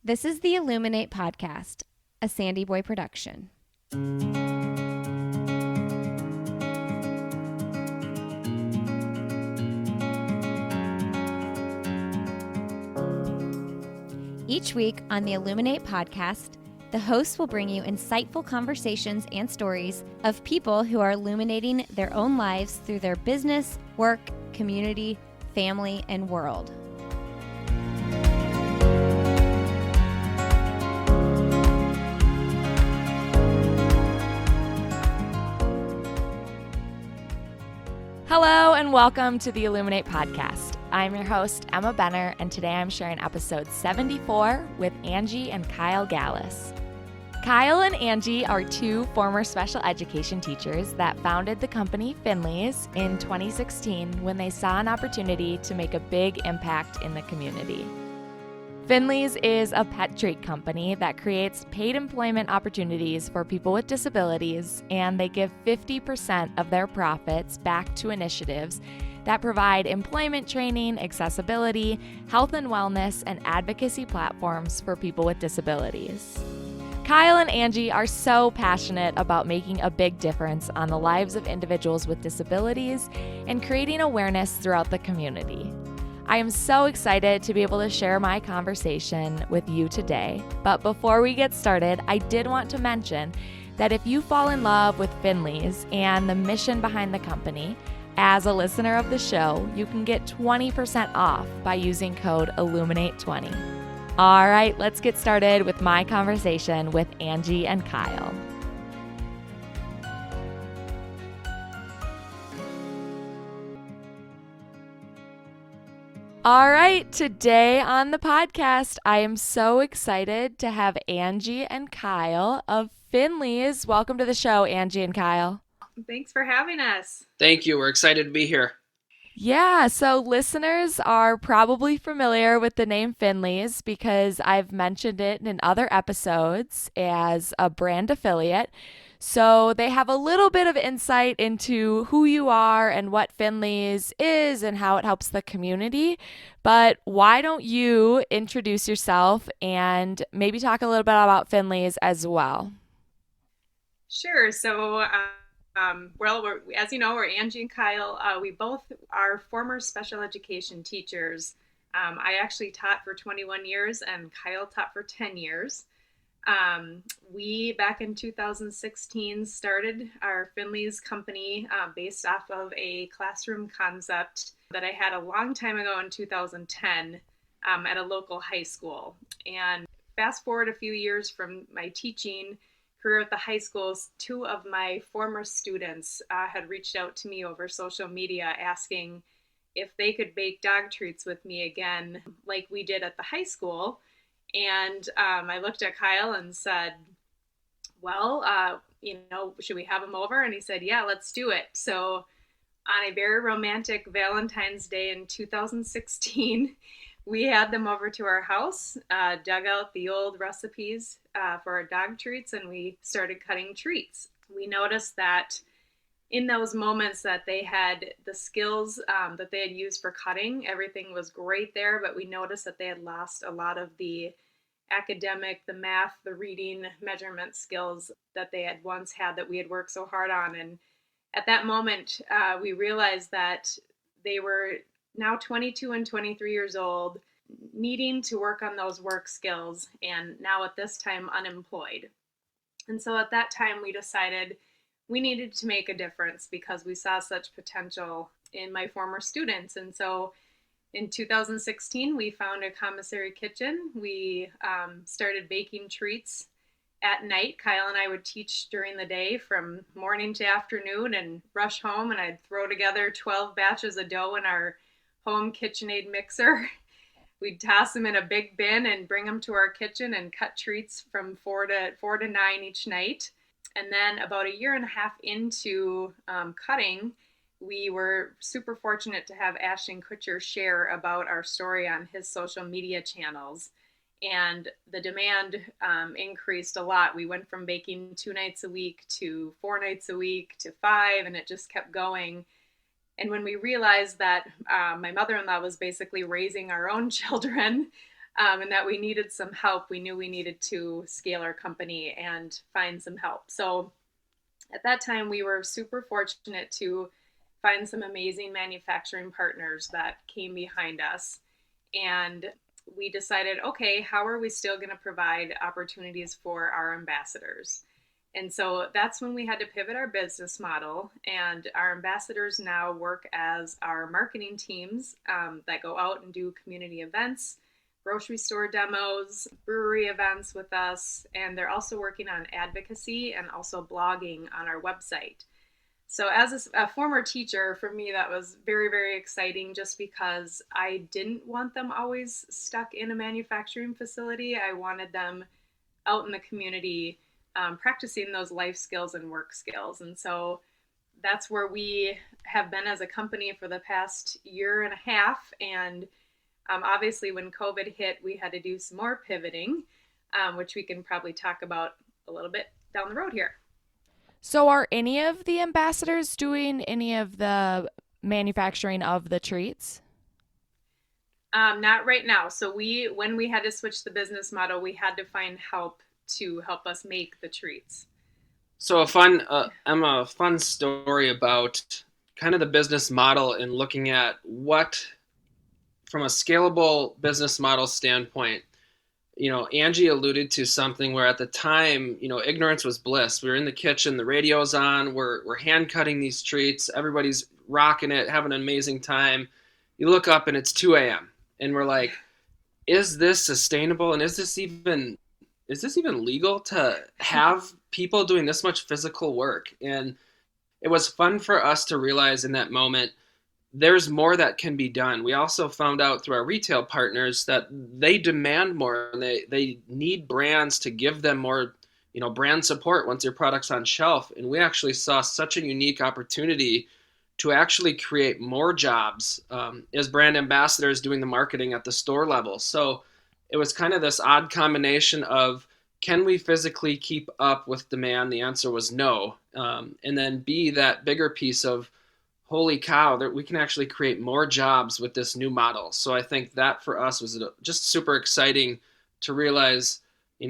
This is the Illuminate Podcast, a Sandy Boy production. Each week on the Illuminate Podcast, the host will bring you insightful conversations and stories of people who are illuminating their own lives through their business, work, community, family, and world. Hello and welcome to the Illuminate Podcast. I'm your host, Emma Benner, and today I'm sharing episode 74 with Angie and Kyle Gallus. Kyle and Angie are two former special education teachers that founded the company Finley's in 2016 when they saw an opportunity to make a big impact in the community. Finley's is a pet treat company that creates paid employment opportunities for people with disabilities, and they give 50% of their profits back to initiatives that provide employment training, accessibility, health and wellness, and advocacy platforms for people with disabilities. Kyle and Angie are so passionate about making a big difference on the lives of individuals with disabilities and creating awareness throughout the community. I am so excited to be able to share my conversation with you today. But before we get started, I did want to mention that if you fall in love with Finley's and the mission behind the company, as a listener of the show, you can get 20% off by using code Illuminate20. All right, let's get started with my conversation with Angie and Kyle. All right, today on the podcast, I am so excited to have Angie and Kyle of Finley's. Welcome to the show, Angie and Kyle. Thanks for having us. Thank you. We're excited to be here. Yeah, so listeners are probably familiar with the name Finley's because I've mentioned it in other episodes as a brand affiliate. So they have a little bit of insight into who you are and what Finley's is and how it helps the community. But why don't you introduce yourself and maybe talk a little bit about Finley's as well? Sure. So, as you know, we're Angie and Kyle. We both are former special education teachers. I actually taught for 21 years and Kyle taught for 10 years. We, back in 2016, started our Finley's company based off of a classroom concept that I had a long time ago in 2010 at a local high school. And fast forward a few years from my teaching career at the high schools, two of my former students had reached out to me over social media asking if they could bake dog treats with me again like we did at the high school. And I looked at Kyle and said, well, should we have him over? And he said, yeah, let's do it. So on a very romantic Valentine's Day in 2016, we had them over to our house, dug out the old recipes for our dog treats, and we started cutting treats. We noticed that in those moments that they had the skills that they had used for cutting, everything was great there, but we noticed that they had lost a lot of the academic, the math, the reading, measurement skills that they had once had that we had worked so hard on. And at that moment, we realized that they were now 22 and 23 years old, needing to work on those work skills, and now at this time unemployed. And so at that time, we decided we needed to make a difference because we saw such potential in my former students. And so in 2016, we found a commissary kitchen. We started baking treats at night. Kyle and I would teach during the day from morning to afternoon and rush home, and I'd throw together 12 batches of dough in our home KitchenAid mixer. We'd toss them in a big bin and bring them to our kitchen and cut treats from 4 to 9 each night. And then about a year and a half into cutting, we were super fortunate to have Ashton Kutcher share about our story on his social media channels. And the demand increased a lot. We went from baking 2 nights a week to 4 nights a week to 5, and it just kept going. And when we realized that my mother-in-law was basically raising our own children, and that we needed some help. We knew we needed to scale our company and find some help. So at that time, we were super fortunate to find some amazing manufacturing partners that came behind us. And we decided, okay, how are we still going to provide opportunities for our ambassadors? And so that's when we had to pivot our business model. And our ambassadors now work as our marketing teams that go out and do community events, grocery store demos, brewery events with us. And they're also working on advocacy and also blogging on our website. So as a former teacher, for me, that was very, very exciting just because I didn't want them always stuck in a manufacturing facility. I wanted them out in the community practicing those life skills and work skills. And so that's where we have been as a company for the past year and a half. And obviously when COVID hit, we had to do some more pivoting, which we can probably talk about a little bit down the road here. So are any of the ambassadors doing any of the manufacturing of the treats? Not right now. So when we had to switch the business model, we had to find help to help us make the treats. So a fun story about kind of the business model and looking at what, from a scalable business model standpoint, Angie alluded to something where at the time, ignorance was bliss. We were in the kitchen, the radio's on, we're hand cutting these treats, everybody's rocking it, having an amazing time. You look up and it's 2 a.m. and we're like, is this sustainable? And is this even legal to have people doing this much physical work? And it was fun for us to realize in that moment, there's more that can be done. We also found out through our retail partners that they demand more and they need brands to give them more, brand support once your product's on shelf. And we actually saw such a unique opportunity to actually create more jobs as brand ambassadors doing the marketing at the store level. So it was kind of this odd combination of, can we physically keep up with demand? The answer was no. And then B, that bigger piece of, holy cow, that we can actually create more jobs with this new model. So I think that for us was just super exciting to realize, we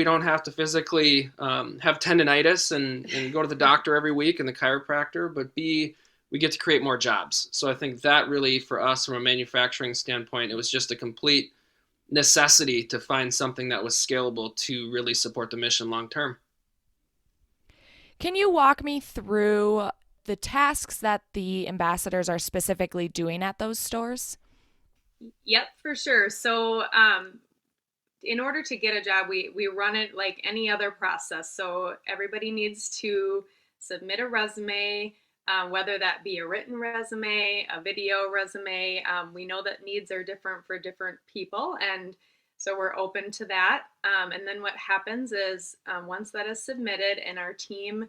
don't have to physically have tendonitis and go to the doctor every week and the chiropractor, but B, we get to create more jobs. So I think that really for us from a manufacturing standpoint, it was just a complete necessity to find something that was scalable to really support the mission long term. Can you walk me through the tasks that the ambassadors are specifically doing at those stores? Yep, for sure. So in order to get a job, we run it like any other process. So everybody needs to submit a resume, whether that be a written resume, a video resume. We know that needs are different for different people. And so we're open to that. And then what happens is once that is submitted and our team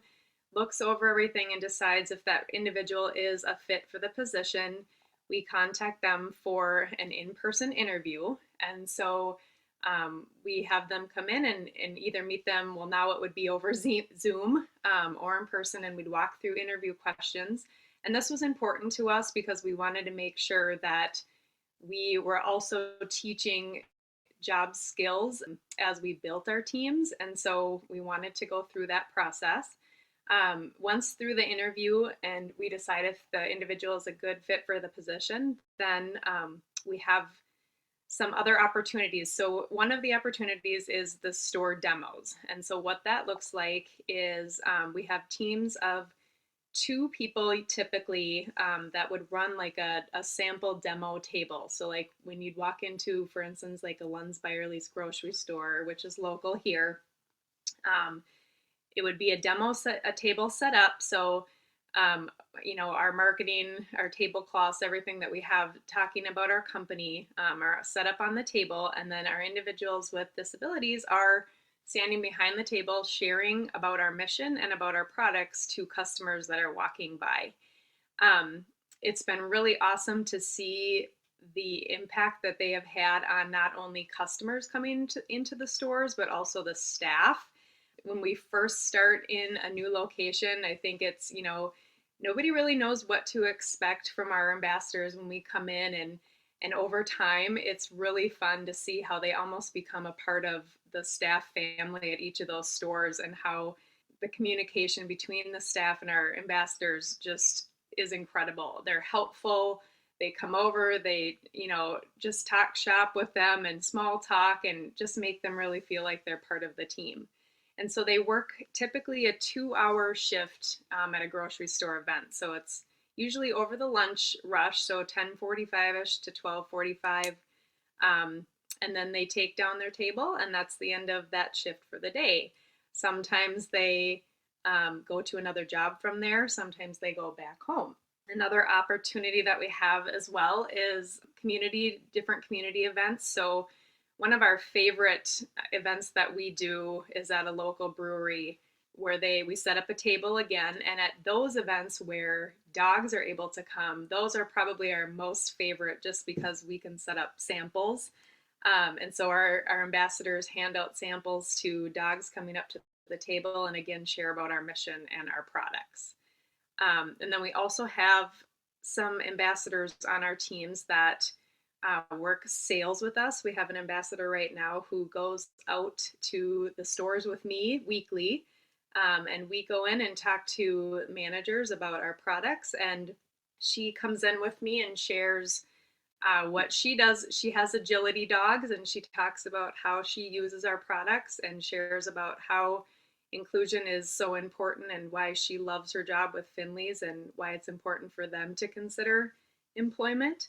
looks over everything and decides if that individual is a fit for the position, we contact them for an in-person interview. And so we have them come in and either meet them, well, now it would be over Zoom or in person, and we'd walk through interview questions. And this was important to us because we wanted to make sure that we were also teaching job skills as we built our teams. And so we wanted to go through that process. Once through the interview and we decide if the individual is a good fit for the position, then we have some other opportunities. So one of the opportunities is the store demos. And so what that looks like is we have teams of 2 people typically that would run like a sample demo table. So like when you'd walk into, for instance, like a Lunds Byerly's grocery store, which is local here, it would be a table set up. So, our marketing, our tablecloths, everything that we have talking about our company are set up on the table. And then our individuals with disabilities are standing behind the table, sharing about our mission and about our products to customers that are walking by. It's been really awesome to see the impact that they have had on not only customers coming into the stores, but also the staff. When we first start in a new location, I think it's, nobody really knows what to expect from our ambassadors when we come in, and And over time, it's really fun to see how they almost become a part of the staff family at each of those stores, and how the communication between the staff and our ambassadors just is incredible. They're helpful. They come over, they, just talk shop with them and small talk and just make them really feel like they're part of the team. And so they work typically a 2-hour shift at a grocery store event. So it's usually over the lunch rush, so 10:45ish to 12:45. And then they take down their table, and that's the end of that shift for the day. Sometimes they go to another job from there. Sometimes they go back home. Another opportunity that we have as well is different community events. So one of our favorite events that we do is at a local brewery where we set up a table again. And at those events where dogs are able to come, those are probably our most favorite, just because we can set up samples. And so our ambassadors hand out samples to dogs coming up to the table, and again, share about our mission and our products. And then we also have some ambassadors on our teams that work sales with us. We have an ambassador right now who goes out to the stores with me weekly. And we go in and talk to managers about our products. And she comes in with me and shares what she does. She has agility dogs, and she talks about how she uses our products and shares about how inclusion is so important and why she loves her job with Finley's and why it's important for them to consider employment.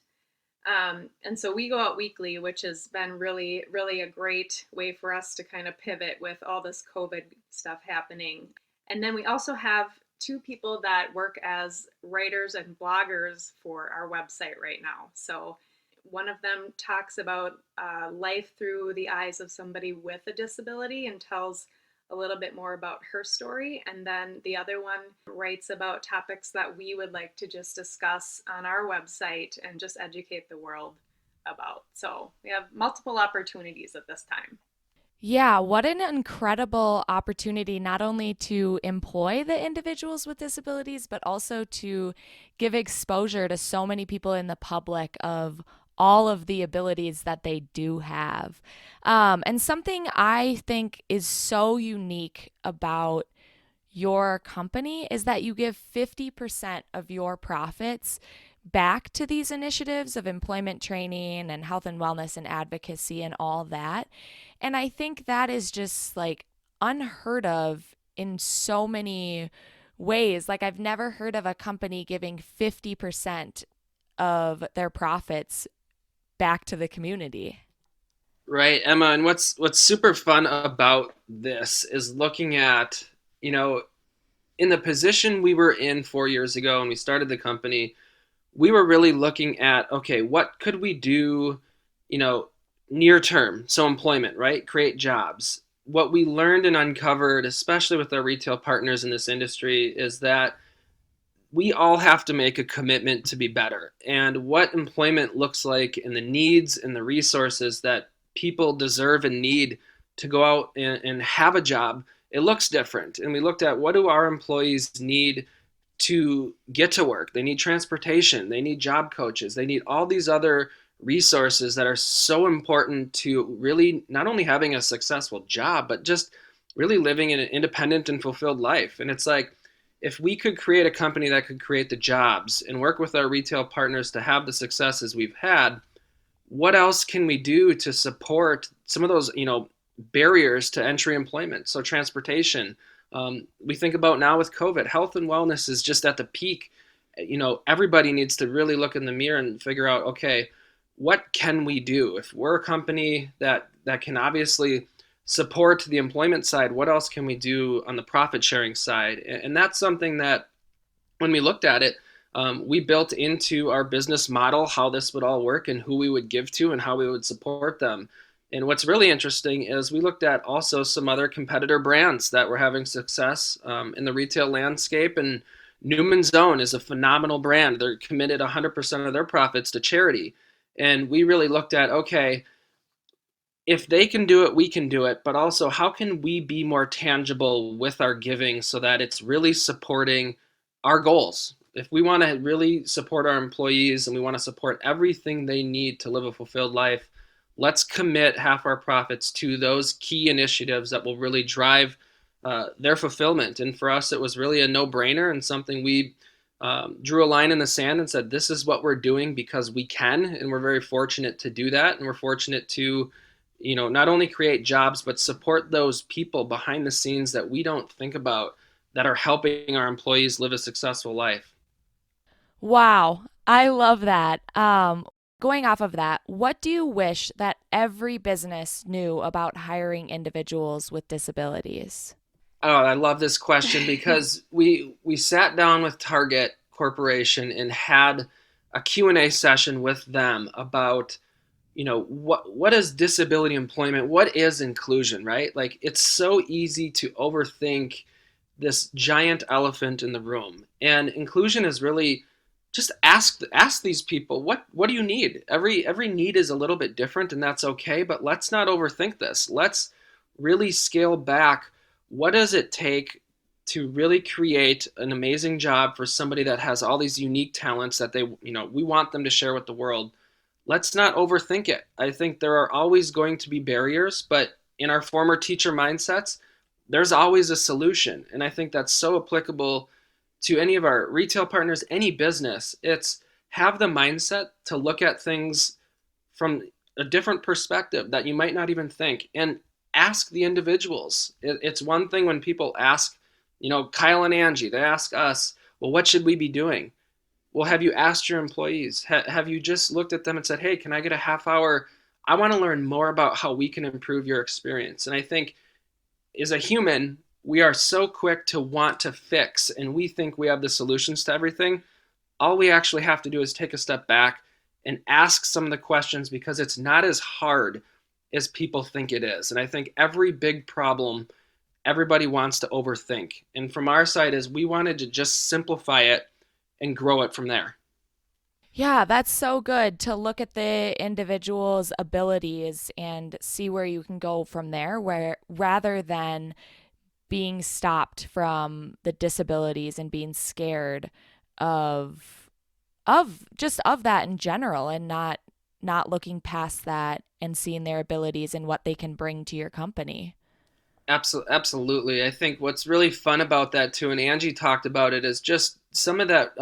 And so we go out weekly, which has been really, really a great way for us to kind of pivot with all this COVID stuff happening. And then we also have 2 people that work as writers and bloggers for our website right now. So one of them talks about life through the eyes of somebody with a disability and tells a little bit more about her story. And then the other one writes about topics that we would like to just discuss on our website and just educate the world about. So we have multiple opportunities at this time. Yeah, what an incredible opportunity, not only to employ the individuals with disabilities, but also to give exposure to so many people in the public of all of the abilities that they do have. And something I think is so unique about your company is that you give 50% of your profits back to these initiatives of employment training and health and wellness and advocacy and all that. And I think that is just like unheard of in so many ways. Like, I've never heard of a company giving 50% of their profits back to the community. Right, Emma. And what's super fun about this is looking at, in the position we were in 4 years ago when we started the company, we were really looking at, okay, what could we do, near term? So employment, right? Create jobs. What we learned and uncovered, especially with our retail partners in this industry, is that we all have to make a commitment to be better. And what employment looks like and the needs and the resources that people deserve and need to go out and have a job, it looks different. And we looked at, what do our employees need to get to work? They need transportation, they need job coaches, they need all these other resources that are so important to really not only having a successful job, but just really living in an independent and fulfilled life. And it's like, if we could create a company that could create the jobs and work with our retail partners to have the successes we've had, what else can we do to support some of those, barriers to entry employment? So transportation, we think about now with COVID, health and wellness is just at the peak. Everybody needs to really look in the mirror and figure out, okay, what can we do? If we're a company that can obviously support the employment side, what else can we do on the profit sharing side? And that's something that when we looked at it, we built into our business model how this would all work and who we would give to and how we would support them. And what's really interesting is we looked at also some other competitor brands that were having success in the retail landscape. And Newman's Own is a phenomenal brand. They're committed 100% of their profits to charity. And we really looked at, okay, if they can do it, we can do it. But also, how can we be more tangible with our giving so that it's really supporting our goals? If we want to really support our employees and we want to support everything they need to live a fulfilled life, let's commit half our profits to those key initiatives that will really drive their fulfillment. And for us, it was really a no-brainer and something we drew a line in the sand and said, this is what we're doing because we can, and we're very fortunate to do that. And we're fortunate to, not only create jobs, but support those people behind the scenes that we don't think about that are helping our employees live a successful life. Wow, I love that. Going off of that, what do you wish that every business knew about hiring individuals with disabilities? Oh, I love this question because we sat down with Target Corporation and had a Q&A session with them about, what is disability employment? What is inclusion, right? Like, it's so easy to overthink this giant elephant in the room. And inclusion is really just ask these people, what do you need? Every need is a little bit different, and that's okay, but let's not overthink this. Let's really scale back. What does it take to really create an amazing job for somebody that has all these unique talents that we want them to share with the world? Let's not overthink it. I think there are always going to be barriers, but in our former teacher mindsets, there's always a solution. And I think that's so applicable to any of our retail partners, any business. It's have the mindset to look at things from a different perspective that you might not even think, and ask the individuals. It's one thing when people ask, Kyle and Angie, they ask us, well, what should we be doing? Well, have you asked your employees? Have you just looked at them and said, hey, can I get a half hour? I want to learn more about how we can improve your experience. And I think as a human, we are so quick to want to fix, and we think we have the solutions to everything. All we actually have to do is take a step back and ask some of the questions, because it's not as hard as people think it is. And I think every big problem, everybody wants to overthink. And from our side is we wanted to just simplify it and grow it from there. Yeah, that's so good to look at the individual's abilities and see where you can go from there, where rather than being stopped from the disabilities and being scared of of that in general, and not looking past that and seeing their abilities and what they can bring to your company. Absolutely. I think what's really fun about that too, and Angie talked about it, is just some of that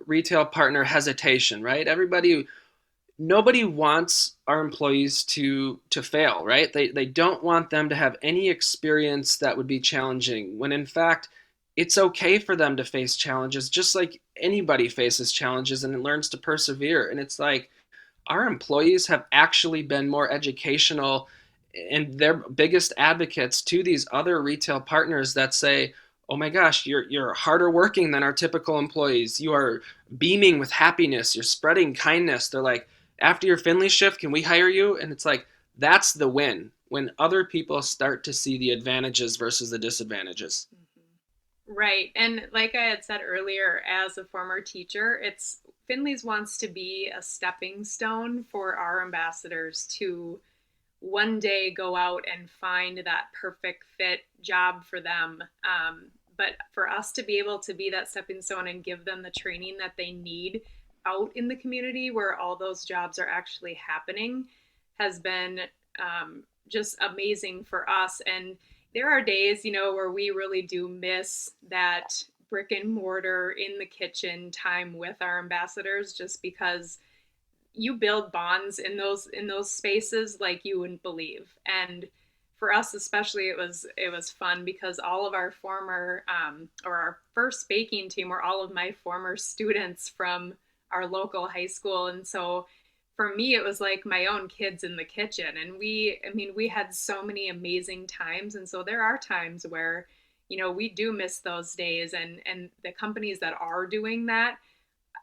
retail partner hesitation, right? Nobody wants our employees to fail, right? They don't want them to have any experience that would be challenging, when in fact, it's okay for them to face challenges, just like anybody faces challenges and learns to persevere. And it's like our employees have actually been more educational, and they're biggest advocates to these other retail partners that say, oh my gosh, you're harder working than our typical employees. You are beaming with happiness. You're spreading kindness. They're like, after your Finley shift, can we hire you? And it's like, that's the win, when other people start to see the advantages versus the disadvantages. Right. And like I had said earlier, as a former teacher, Finley's wants to be a stepping stone for our ambassadors to one day go out and find that perfect fit job for them. But for us to be able to be that stepping stone and give them the training that they need out in the community where all those jobs are actually happening has been just amazing for us. And there are days, where we really do miss that brick and mortar in the kitchen time with our ambassadors, just because you build bonds in those spaces like you wouldn't believe. And for us especially, it was fun because all of our former or our first baking team were all of my former students from our local high school. And so for me, it was like my own kids in the kitchen. And we had so many amazing times. And so there are times where, we do miss those days, and the companies that are doing that,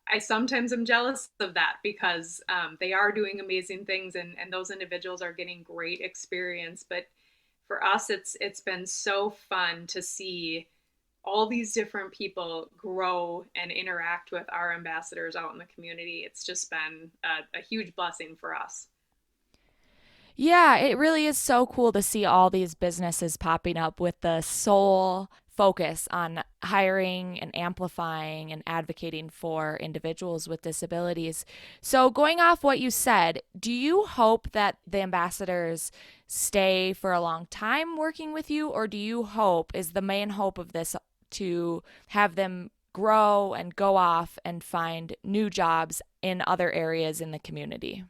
I sometimes am jealous of that, because they are doing amazing things, and those individuals are getting great experience. But for us, it's been so fun to see all these different people grow and interact with our ambassadors out in the community. It's just been a huge blessing for us. Yeah, it really is so cool to see all these businesses popping up with the sole focus on hiring and amplifying and advocating for individuals with disabilities. So going off what you said, do you hope that the ambassadors stay for a long time working with you, or do you hope, is the main hope of this to have them grow and go off and find new jobs in other areas in the community?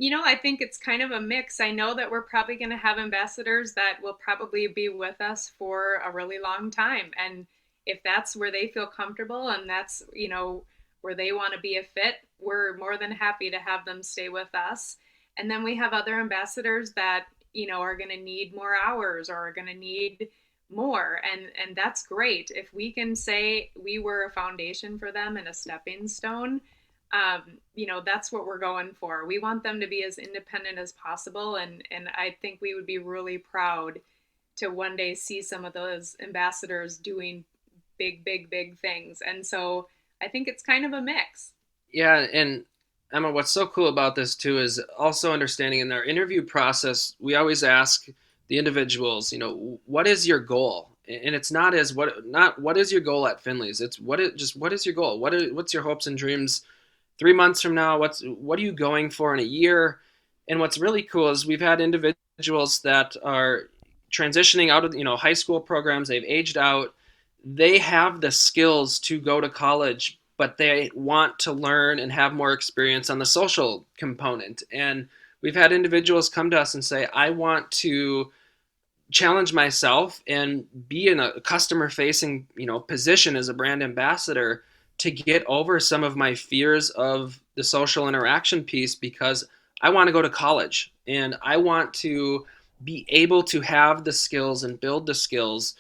I think it's kind of a mix. I know that we're probably going to have ambassadors that will probably be with us for a really long time. And if that's where they feel comfortable and that's, where they want to be a fit, we're more than happy to have them stay with us. And then we have other ambassadors that, are going to need more hours or are going to need more. And that's great. If we can say we were a foundation for them and a stepping stone, that's what we're going for. We want them to be as independent as possible. And I think we would be really proud to one day see some of those ambassadors doing big, big, big things. And so I think it's kind of a mix. Yeah. And Emma, what's so cool about this too is also understanding in our interview process, we always ask the individuals, what is your goal? And it's not what is your goal at Finley's? It's what is your goal? What's your hopes and dreams 3 months from now? What are you going for in a year? And what's really cool is we've had individuals that are transitioning out of high school programs. They've aged out. They have the skills to go to college, but they want to learn and have more experience on the social component. And we've had individuals come to us and say, I want to challenge myself and be in a customer-facing position as a brand ambassador to get over some of my fears of the social interaction piece, because I want to go to college and I want to be able to have the skills and build the skills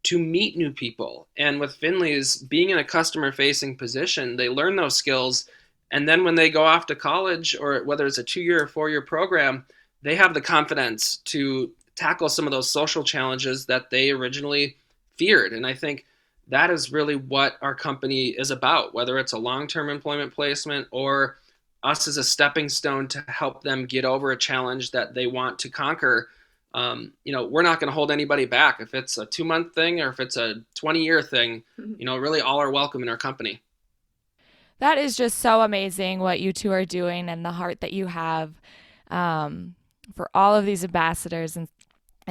to meet new people. And with Finley's being in a customer facing position, they learn those skills. And then when they go off to college, or whether it's a 2-year or 4-year program, they have the confidence to tackle some of those social challenges that they originally feared. And I think that is really what our company is about, whether it's a long-term employment placement or us as a stepping stone to help them get over a challenge that they want to conquer. We're not going to hold anybody back. If it's a 2-month thing or if it's a 20-year thing, really all are welcome in our company. That is just so amazing what you two are doing and the heart that you have for all of these ambassadors and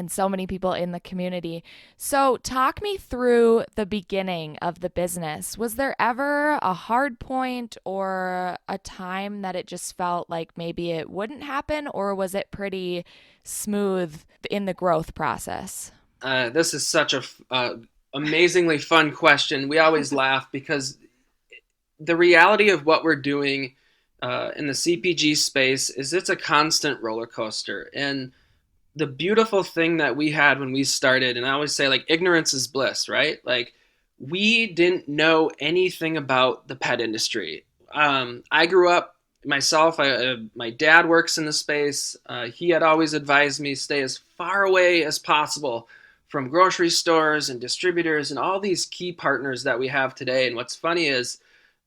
so many people in the community. So talk me through the beginning of the business. Was there ever a hard point or a time that it just felt like maybe it wouldn't happen, or was it pretty smooth in the growth process? This is such a amazingly fun question. We always laugh because the reality of what we're doing in the CPG space is it's a constant roller coaster. And the beautiful thing that we had when we started, and I always say, like, ignorance is bliss, right? Like, we didn't know anything about the pet industry. I grew up myself. My dad works in the space. He had always advised me stay as far away as possible from grocery stores and distributors and all these key partners that we have today. And what's funny is,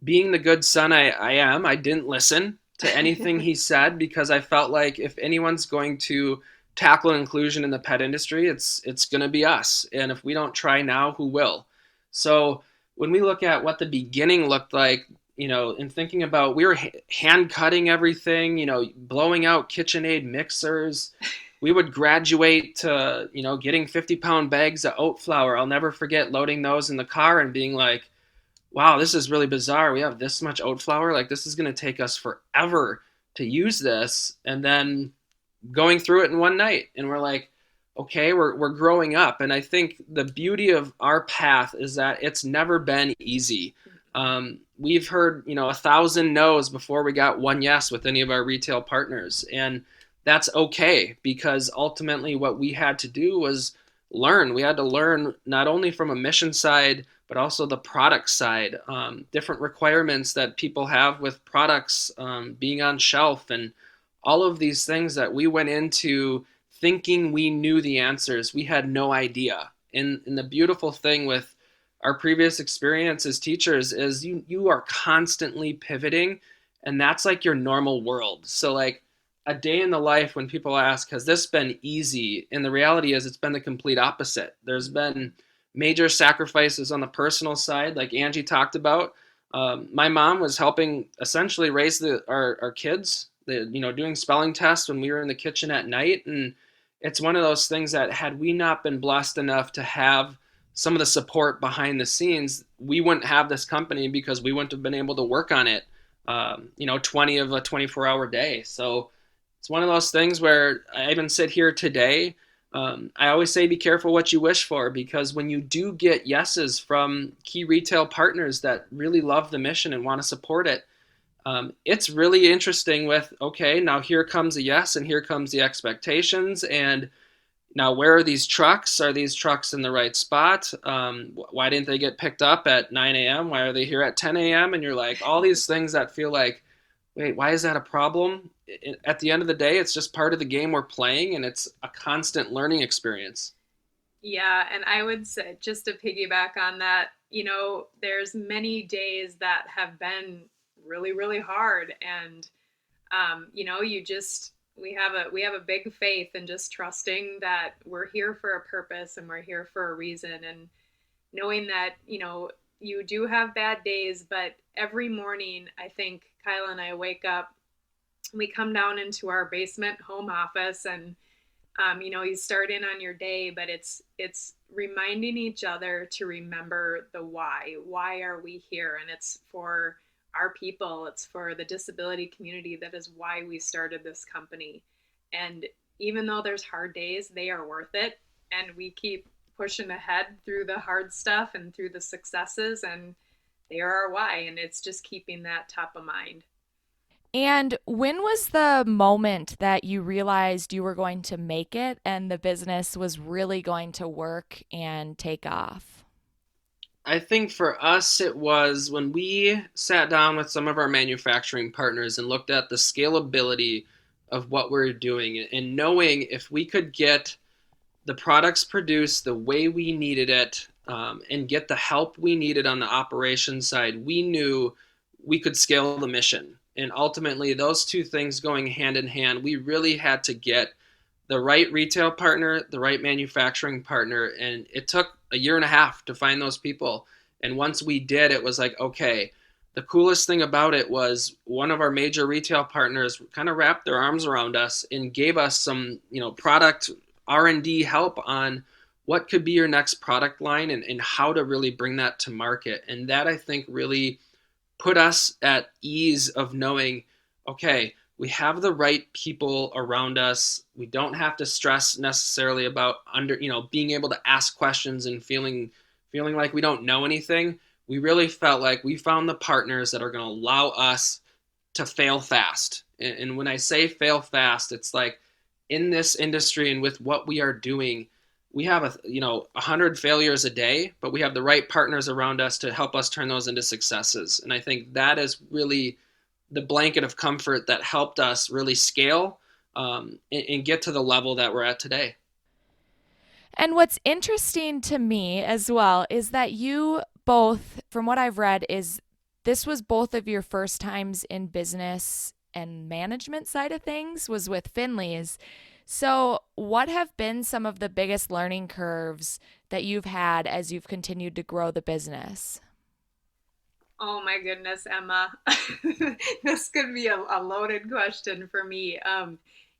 being the good son I am, I didn't listen to anything he said, because I felt like if anyone's going to tackle inclusion in the pet industry, it's going to be us. And if we don't try now, who will? So when we look at what the beginning looked like, in thinking about, we were hand cutting everything, blowing out KitchenAid mixers. We would graduate to, getting 50-pound bags of oat flour. I'll never forget loading those in the car and being like, wow, this is really bizarre. We have this much oat flour. Like, this is going to take us forever to use this. And then going through it in one night, and we're like, okay, we're growing up. And I think the beauty of our path is that it's never been easy. We've heard 1,000 no's before we got one yes with any of our retail partners, and that's okay, because ultimately what we had to do was learn. We had to learn not only from a mission side but also the product side, different requirements that people have with products being on shelf, and all of these things that we went into thinking we knew the answers. We had no idea. And the beautiful thing with our previous experience as teachers is you are constantly pivoting, and that's like your normal world. So like a day in the life, when people ask, has this been easy? And the reality is it's been the complete opposite. There's been major sacrifices on the personal side, like Angie talked about. My mom was helping essentially raise our kids, doing spelling tests when we were in the kitchen at night. And it's one of those things that had we not been blessed enough to have some of the support behind the scenes, we wouldn't have this company because we wouldn't have been able to work on it, 20 of a 24-hour day. So it's one of those things where I even sit here today. I always say be careful what you wish for, because when you do get yeses from key retail partners that really love the mission and want to support it, it's really interesting with, okay, now here comes a yes and here comes the expectations. And now where are these trucks? Are these trucks in the right spot? Why didn't they get picked up at 9 a.m.? Why are they here at 10 a.m.? And you're like, all these things that feel like, wait, why is that a problem? At the end of the day, it's just part of the game we're playing, and it's a constant learning experience. Yeah, and I would say, just to piggyback on that, there's many days that have been really, really hard, and we have a big faith in just trusting that we're here for a purpose and we're here for a reason, and knowing that you do have bad days, but every morning I think Kyle and I wake up, we come down into our basement home office, and you start in on your day, but it's reminding each other to remember the why are we here, and it's for our people, it's for the disability community. That is why we started this company. And even though there's hard days, they are worth it, and we keep pushing ahead through the hard stuff and through the successes, and they are our why, and it's just keeping that top of mind. And when was the moment that you realized you were going to make it and the business was really going to work and take off? I think for us, it was when we sat down with some of our manufacturing partners and looked at the scalability of what we're doing, and knowing if we could get the products produced the way we needed it, and get the help we needed on the operations side, we knew we could scale the mission. And ultimately, those two things going hand in hand, we really had to get the right retail partner, the right manufacturing partner. And it took a year and a half to find those people. And once we did, it was like, okay, the coolest thing about it was one of our major retail partners kind of wrapped their arms around us and gave us some, product R&D help on what could be your next product line, and how to really bring that to market. And that, I think, really put us at ease of knowing, okay, we have the right people around us. We don't have to stress necessarily about being able to ask questions and feeling like we don't know anything. We really felt like we found the partners that are going to allow us to fail fast. And when I say fail fast, it's like, in this industry and with what we are doing, we have 100 failures a day, but we have the right partners around us to help us turn those into successes. And I think that is really the blanket of comfort that helped us really scale, and get to the level that we're at today. And what's interesting to me as well is that you both, from what I've read, is this was both of your first times in business and management side of things was with Finley's. So what have been some of the biggest learning curves that you've had as you've continued to grow the business? Oh my goodness, Emma. This could be a loaded question for me.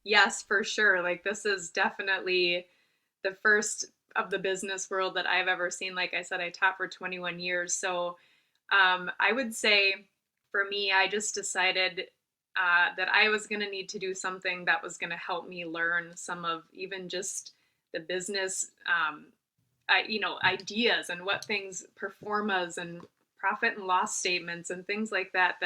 Yes, for sure. Like, this is definitely the first of the business world that I've ever seen. Like I said, I taught for 21 years. So I would say for me, I just decided that I was going to need to do something that was going to help me learn some of even just the business, ideas and what things performas and profit and loss statements and things like that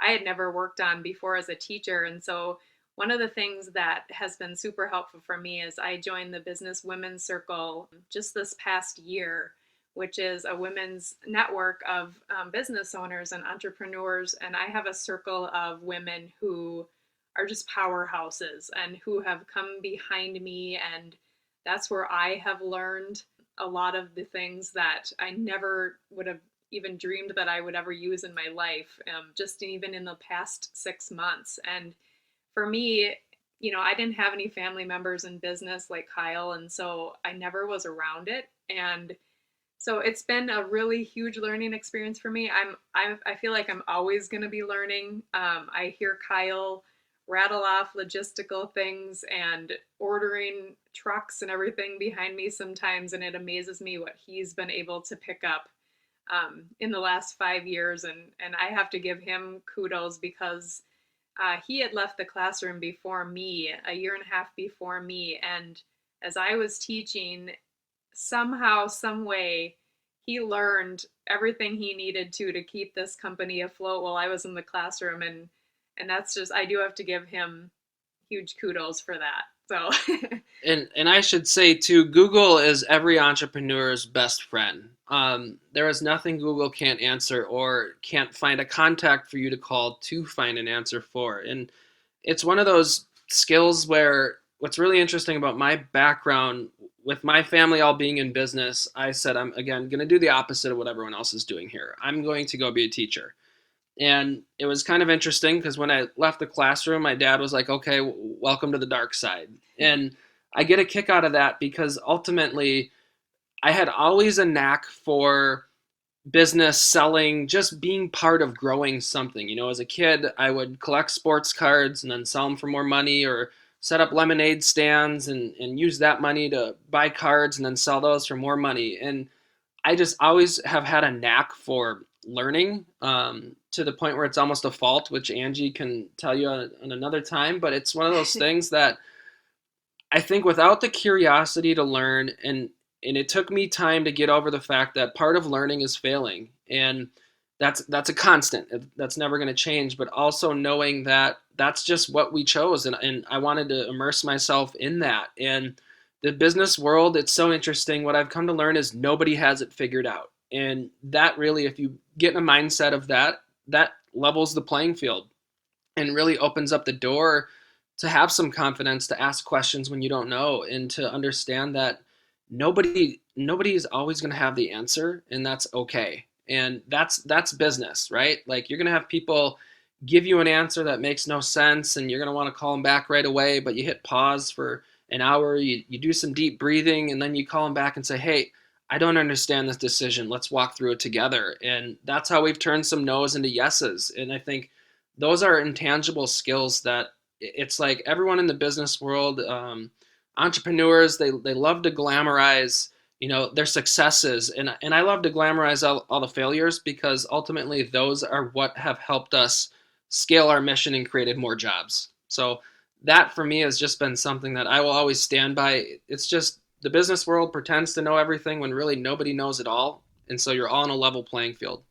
I had never worked on before as a teacher. And so one of the things that has been super helpful for me is I joined the Business Women's Circle just this past year, which is a women's network of business owners and entrepreneurs. And I have a circle of women who are just powerhouses and who have come behind me. And that's where I have learned a lot of the things that I never would have even dreamed that I would ever use in my life, just even in the past 6 months. And for me, I didn't have any family members in business like Kyle. And so I never was around it. And So it's been a really huge learning experience for me. I feel like I'm always going to be learning. I hear Kyle rattle off logistical things and ordering trucks and everything behind me sometimes, and it amazes me what he's been able to pick up in the last 5 years. And I have to give him kudos because he had left the classroom before me, a year and a half before me. And as I was teaching, somehow, some way, he learned everything he needed to keep this company afloat while I was in the classroom. And that's just, I do have to give him huge kudos for that. So And I should say too, Google is every entrepreneur's best friend. There is nothing Google can't answer or can't find a contact for you to call to find an answer for. And it's one of those skills where what's really interesting about my background, with my family all being in business, I said, I'm again going to do the opposite of what everyone else is doing here. I'm going to go be a teacher. And it was kind of interesting because when I left the classroom, my dad was like, okay, welcome to the dark side. And I get a kick out of that because ultimately I had always a knack for business, selling, just being part of growing something. You know, as a kid, I would collect sports cards and then sell them for more money, or set up lemonade stands and use that money to buy cards and then sell those for more money. And I just always have had a knack for learning, to the point where it's almost a fault, which Angie can tell you on another time. But it's one of those things that I think without the curiosity to learn, and it took me time to get over the fact that part of learning is failing, and that's a constant. That's never going to change. But also knowing that that's just what we chose, and I wanted to immerse myself in that. And the business world, it's so interesting. What I've come to learn is nobody has it figured out. And that really, if you get in a mindset of that, that levels the playing field and really opens up the door to have some confidence to ask questions when you don't know, and to understand that nobody is always going to have the answer, and that's okay. And that's business, right? Like, you're going to have people give you an answer that makes no sense, and you're going to want to call them back right away, but you hit pause for an hour, you do some deep breathing, and then you call them back and say, hey, I don't understand this decision. Let's walk through it together. And that's how we've turned some no's into yeses. And I think those are intangible skills that it's like everyone in the business world, entrepreneurs, they love to glamorize, their successes. And I love to glamorize all the failures, because ultimately those are what have helped us scale our mission and created more jobs. So that for me has just been something that I will always stand by. It's just the business world pretends to know everything when really nobody knows it all. And so you're all on a level playing field.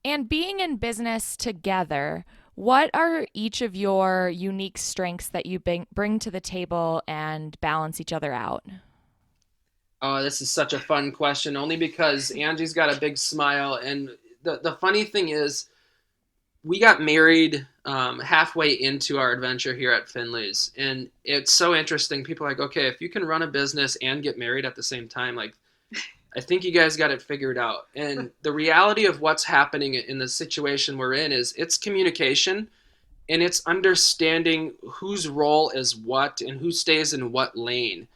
And being in business together, what are each of your unique strengths that you bring to the table and balance each other out? Oh, this is such a fun question, only because Angie's got a big smile. And the funny thing is, we got married halfway into our adventure here at Finley's. And it's so interesting. People are like, okay, if you can run a business and get married at the same time, like, I think you guys got it figured out. And the reality of what's happening in the situation we're in is it's communication, and it's understanding whose role is what and who stays in what lane.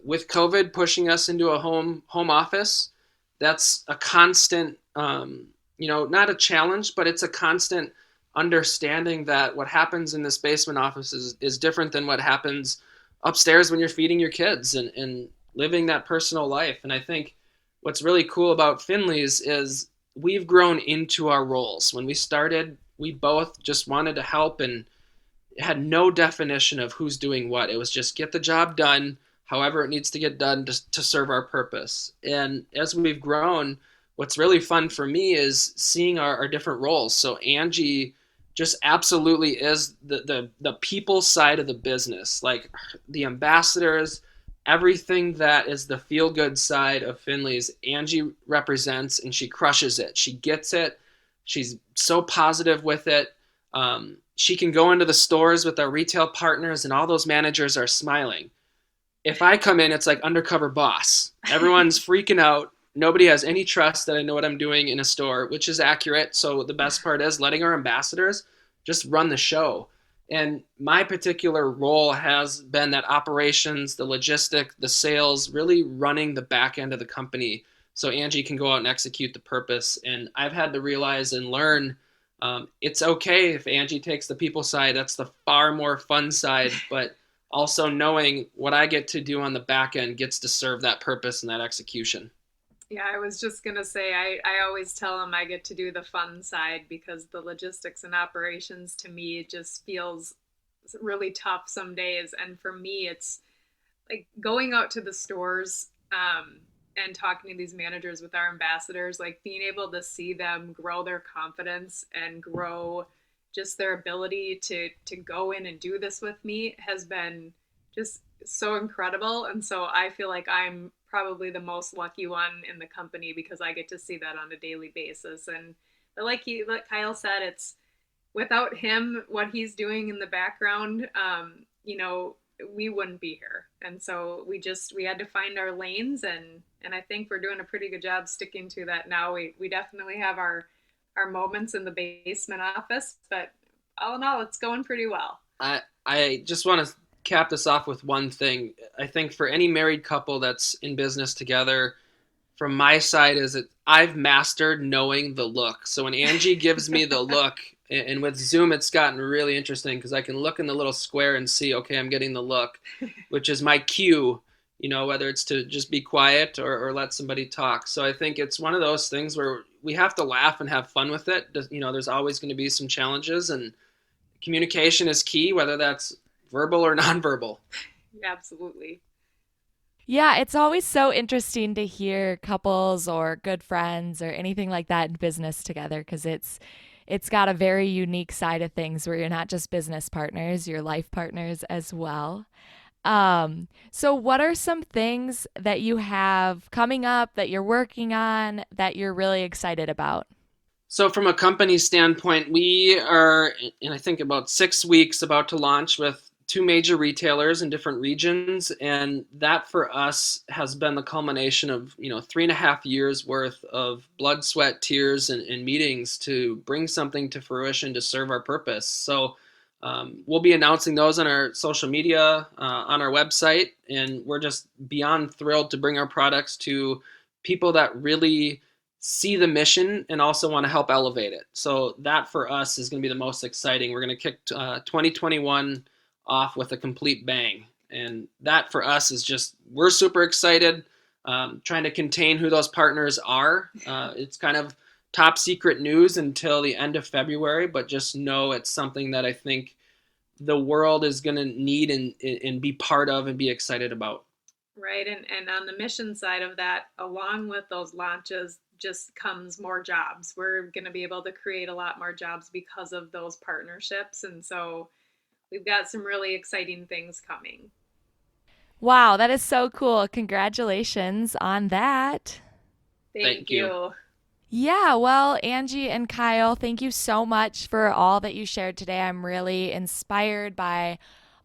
With COVID pushing us into a home office, that's a constant, not a challenge, but it's a constant understanding that what happens in this basement office is different than what happens upstairs when you're feeding your kids and living that personal life. And I think what's really cool about Finley's is we've grown into our roles. When we started, we both just wanted to help and had no definition of who's doing what. It was just get the job done, however it needs to get done to serve our purpose. And as we've grown, what's really fun for me is seeing our different roles. So Angie just absolutely is the people side of the business, like the ambassadors, everything that is the feel-good side of Finley's, Angie represents, and she crushes it. She gets it. She's so positive with it. She can go into the stores with our retail partners, and all those managers are smiling. If I come in, it's like undercover boss. Everyone's freaking out. Nobody has any trust that I know what I'm doing in a store, which is accurate. So the best part is letting our ambassadors just run the show. And my particular role has been that operations, the logistic, the sales, really running the back end of the company so Angie can go out and execute the purpose. And I've had to realize and learn it's okay if Angie takes the people side. That's the far more fun side, but also knowing what I get to do on the back end gets to serve that purpose and that execution. Yeah, I was just going to say, I always tell them I get to do the fun side because the logistics and operations to me just feels really tough some days. And for me, it's like going out to the stores and talking to these managers with our ambassadors, like being able to see them grow their confidence and grow just their ability to go in and do this with me has been just so incredible. And so I feel like I'm probably the most lucky one in the company because I get to see that on a daily basis. And like Kyle said, it's without him, what he's doing in the background, we wouldn't be here. And so we had to find our lanes, and I think we're doing a pretty good job sticking to that now. We definitely have our moments in the basement office, but all in all, it's going pretty well. I just want to cap this off with one thing. I think for any married couple that's in business together, from my side is that I've mastered knowing the look. So when Angie gives me the look, and with Zoom, it's gotten really interesting because I can look in the little square and see, okay, I'm getting the look, which is my cue, whether it's to just be quiet or let somebody talk. So I think it's one of those things where we have to laugh and have fun with it. There's always going to be some challenges, and communication is key, whether that's verbal or nonverbal. Absolutely. Yeah, it's always so interesting to hear couples or good friends or anything like that in business together because it's got a very unique side of things where you're not just business partners, you're life partners as well. So what are some things that you have coming up that you're working on that you're really excited about? So from a company standpoint, we are in, I think, about 6 weeks about to launch with 2 major retailers in different regions. And that for us has been the culmination of, 3.5 years worth of blood, sweat, tears, and meetings to bring something to fruition to serve our purpose. So we'll be announcing those on our social media, on our website. And we're just beyond thrilled to bring our products to people that really see the mission and also want to help elevate it. So that for us is going to be the most exciting. We're going to kick 2021 off with a complete bang. And that for us is just, we're super excited, trying to contain who those partners are. It's kind of top secret news until the end of February, but just know it's something that I think the world is going to need and be part of and be excited about. Right. And on the mission side of that, along with those launches, just comes more jobs. We're going to be able to create a lot more jobs because of those partnerships. And so we've got some really exciting things coming. Wow, that is so cool. Congratulations on that. Thank you. Yeah, well, Angie and Kyle, thank you so much for all that you shared today. I'm really inspired by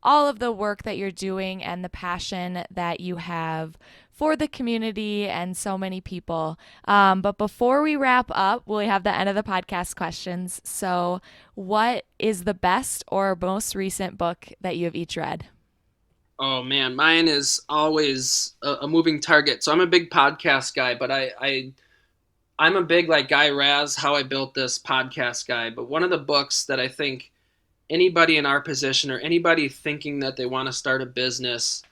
all of the work that you're doing and the passion that you have for the community and so many people. But before we wrap up, we have the end of the podcast questions. So what is the best or most recent book that you have each read? Oh man, mine is always a moving target. So I'm a big podcast guy, but I'm a big like Guy Raz, How I Built This podcast guy. But one of the books that I think anybody in our position or anybody thinking that they want to start a business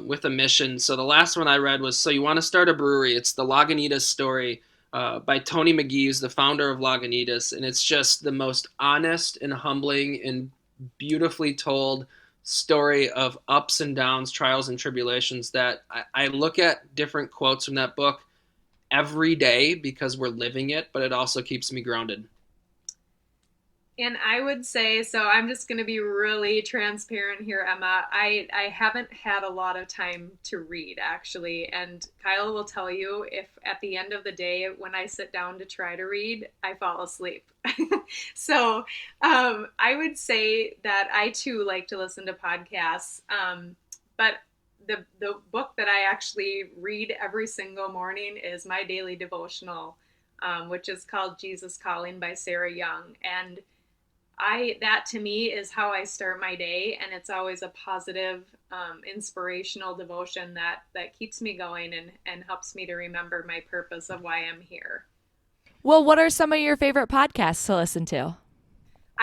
with a mission. So the last one I read was So You Want to Start a Brewery. It's the Lagunitas story by Tony McGee, who's the founder of Lagunitas. And it's just the most honest and humbling and beautifully told story of ups and downs, trials and tribulations that I look at different quotes from that book every day because we're living it, but it also keeps me grounded. And I would say, so I'm just going to be really transparent here, Emma. I haven't had a lot of time to read, actually. And Kyle will tell you if at the end of the day, when I sit down to try to read, I fall asleep. So I would say that I, too, like to listen to podcasts. But the book that I actually read every single morning is my daily devotional, which is called Jesus Calling by Sarah Young. And that to me is how I start my day, and it's always a positive, inspirational devotion that keeps me going and helps me to remember my purpose of why I'm here. Well, what are some of your favorite podcasts to listen to?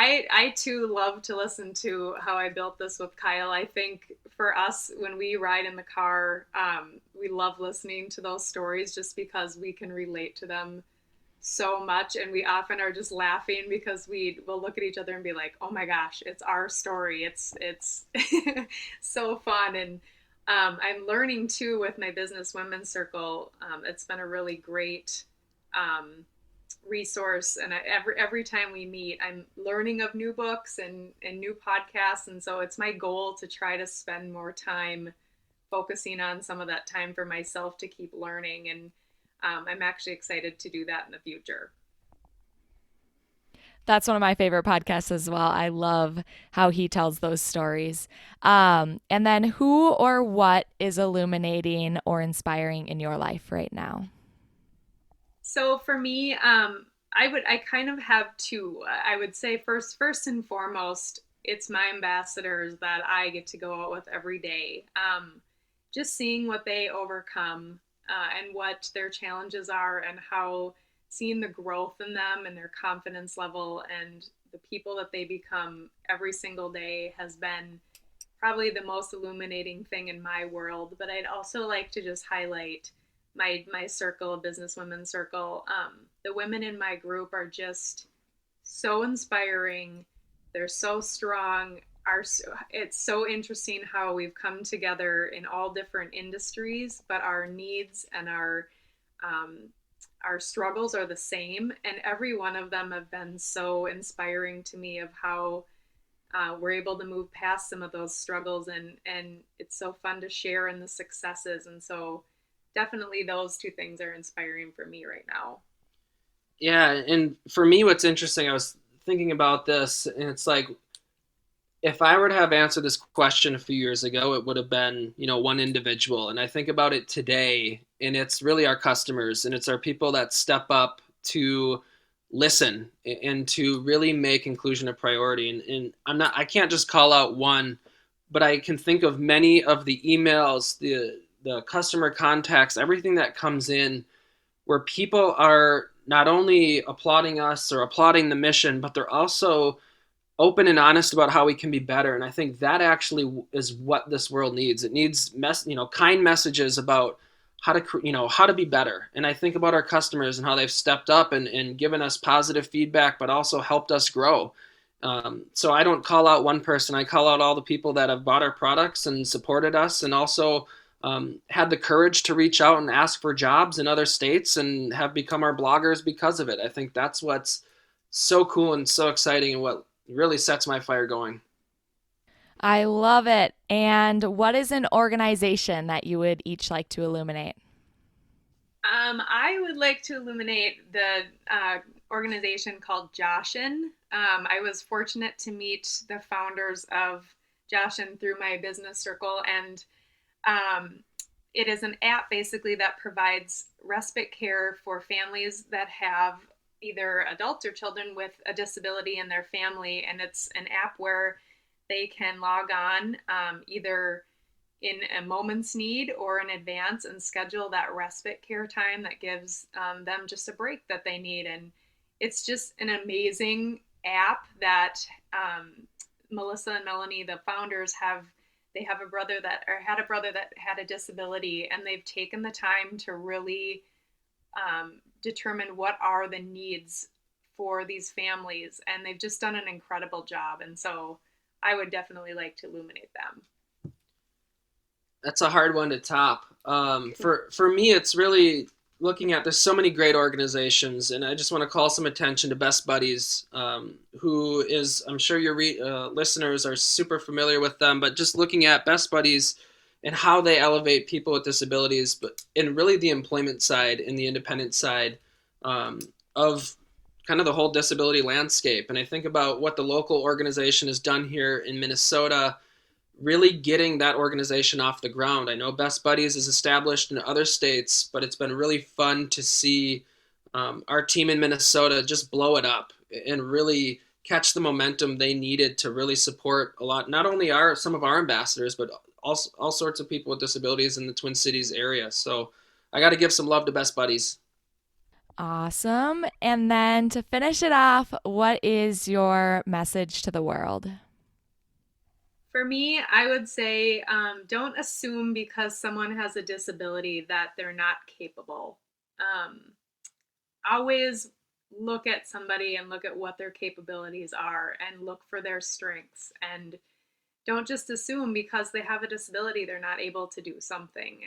I too love to listen to How I Built This with Kyle. I think for us, when we ride in the car, we love listening to those stories just because we can relate to them so much, and we often are just laughing because we will look at each other and be like, oh my gosh, it's our story. It's so fun. And I'm learning too with my business women's circle. It's been a really great resource, and every time we meet, I'm learning of new books and new podcasts, and so it's my goal to try to spend more time focusing on some of that time for myself to keep learning, and I'm actually excited to do that in the future. That's one of my favorite podcasts as well. I love how he tells those stories. And then who or what is illuminating or inspiring in your life right now? So for me, I kind of have two. I would say first and foremost, it's my ambassadors that I get to go out with every day. Just seeing what they overcome, and what their challenges are, and how seeing the growth in them and their confidence level and the people that they become every single day has been probably the most illuminating thing in my world. But I'd also like to just highlight my circle, business women circle. The women in my group are just so inspiring. They're so strong. It's so interesting how we've come together in all different industries, but our needs and our struggles are the same. And every one of them have been so inspiring to me of how we're able to move past some of those struggles, and it's so fun to share in the successes. And so definitely those two things are inspiring for me right now. Yeah, and for me, what's interesting, I was thinking about this, and it's like, if I were to have answered this question a few years ago, it would have been, one individual. And I think about it today, and it's really our customers, and it's our people that step up to listen and to really make inclusion a priority. And I can't just call out one, but I can think of many of the emails, the customer contacts, everything that comes in where people are not only applauding us or applauding the mission, but they're also open and honest about how we can be better. And I think that actually is what this world needs. It needs kind messages about how to be better. And I think about our customers and how they've stepped up and given us positive feedback, but also helped us grow. So I don't call out one person. I call out all the people that have bought our products and supported us, and also had the courage to reach out and ask for jobs in other states and have become our bloggers because of it. I think that's what's so cool and so exciting, and what really sets my fire going. I love it. And what is an organization that you would each like to illuminate? I would like to illuminate the organization called Joshin. I was fortunate to meet the founders of Joshin through my business circle, and it is an app basically that provides respite care for families that have either adults or children with a disability in their family. And it's an app where they can log on either in a moment's need or in advance and schedule that respite care time that gives them just a break that they need. And it's just an amazing app that Melissa and Melanie, the founders, they have a brother that had a disability, and they've taken the time to really determine what are the needs for these families, and they've just done an incredible job. And so I would definitely like to illuminate them. That's a hard one to top. For me, it's really looking at, there's so many great organizations, and I just want to call some attention to Best Buddies, who is, I'm sure your listeners are super familiar with them, but just looking at Best Buddies and how they elevate people with disabilities, but in really the employment side and the independent side of kind of the whole disability landscape. And I think about what the local organization has done here in Minnesota, really getting that organization off the ground. I know Best Buddies is established in other states, but it's been really fun to see our team in Minnesota just blow it up and really catch the momentum they needed to really support a lot, not only some of our ambassadors, but also all sorts of people with disabilities in the Twin Cities area. So I got to give some love to Best Buddies. Awesome. And then to finish it off, what is your message to the world? For me, I would say don't assume because someone has a disability that they're not capable. Always look at somebody and look at what their capabilities are and look for their strengths. And don't just assume because they have a disability they're not able to do something.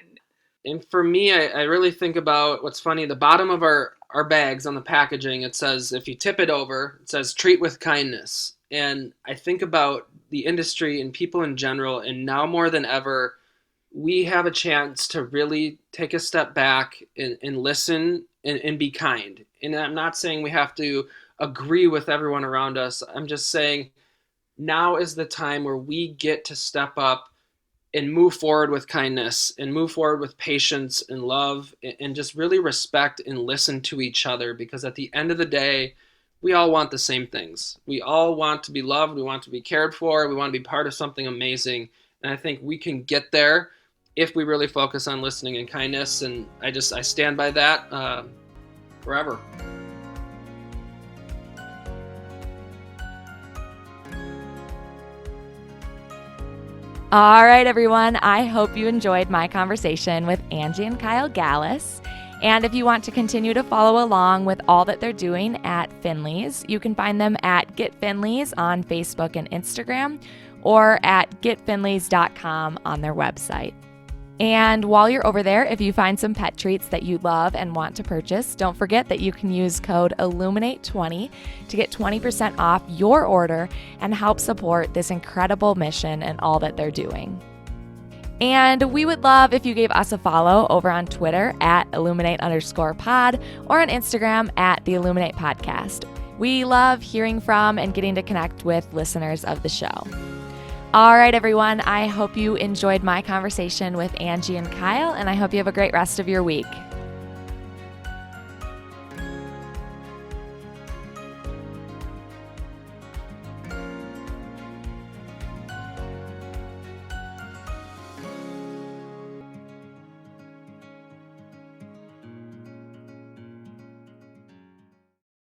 And for me, I really think about what's funny. The bottom of our bags on the packaging, it says, if you tip it over, it says treat with kindness. And I think about the industry and people in general, and now more than ever, we have a chance to really take a step back and listen and be kind. And I'm not saying we have to agree with everyone around us. I'm just saying now is the time where we get to step up and move forward with kindness and move forward with patience and love and just really respect and listen to each other, because at the end of the day, we all want the same things. We all want to be loved. We want to be cared for. We want to be part of something amazing. And I think we can get there if we really focus on listening and kindness. And I stand by that forever. All right, everyone. I hope you enjoyed my conversation with Angie and Kyle Gallus. And if you want to continue to follow along with all that they're doing at Finley's, you can find them at Get Finley's on Facebook and Instagram, or at getfinleys.com on their website. And while you're over there, if you find some pet treats that you love and want to purchase, don't forget that you can use code Illuminate20 to get 20% off your order and help support this incredible mission and all that they're doing. And we would love if you gave us a follow over on Twitter at Illuminate_pod or on Instagram at the Illuminate Podcast. We love hearing from and getting to connect with listeners of the show. All right, everyone. I hope you enjoyed my conversation with Angie and Kyle, and I hope you have a great rest of your week.